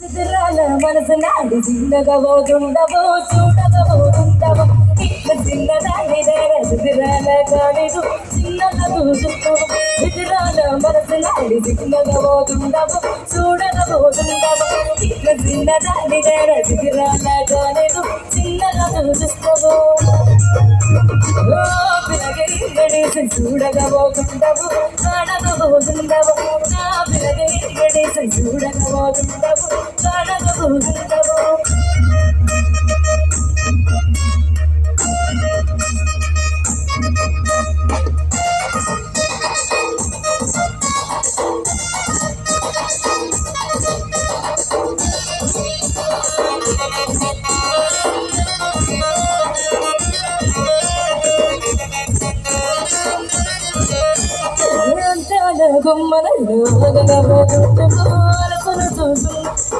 చిత్రాల మనసు నాడి చిన్నగా పోతుండవు చూడకపోతుండవు ఇట్లా చిన్నదాన్ని చిత్రాల కాలేదు చిన్నగా చూస్తుండవు చిత్రాల మనసు నాడి చిన్నగా పోతుండవు చూడకపోతుండవు ఇట్లా చిన్నదాన్ని చిత్రాల కాలేదు చిన్నగా చూస్తుండవు పిలగేసి చూడకపోతుండవు కాడకపోతుండవు నా పిలగేసి చూడకపోతుండవు కాడకపోతుండవు గుమ్మనలు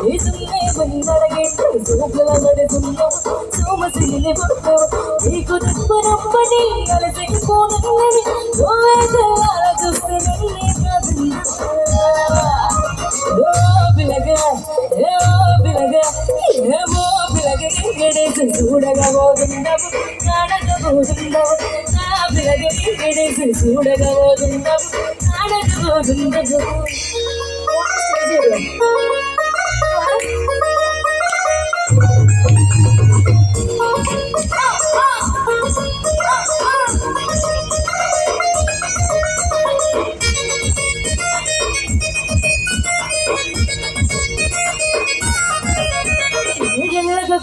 ఈ సున్నే బందరగెట్టు సూపుల పడుతున్నావు సోమసిని పుట్టు నీకు దుఃఖనప్పటి అలసిపోనని గోవేదలాల చూస్తే పిలగేసి చూడగబోతుండవు కాడగబోతుండవు నా పిలగేసి చూడగబోతుండవు కాడగబోతుండవు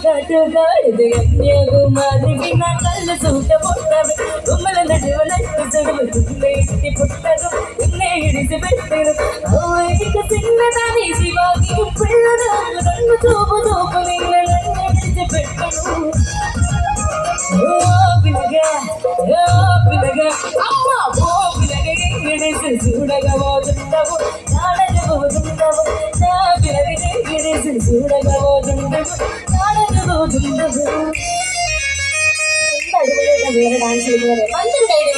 కాటుగాడిది కన్యాకుమారికి నా కళ్ళు సూట పుట్టదు గుమ్మల నడువు నట్టు చదువుతుంది ఇంటి పుట్టదు ఇన్నే ఇడిసి పెట్టరు ఇక చిన్నదాని శివాకి పిల్లడు నన్ను చూపు చూపు నిన్న నన్ను విడిచి పెట్టను పిల్లగా పిల్లగా అమ్మ పిల్లగా గిడిసి చూడగబోతుండవు నాడగబోతుండవు నా పిల్లగా గిడిసి చూడగబోతుండవు వేరే డాన్స్ అందరూ డైరీ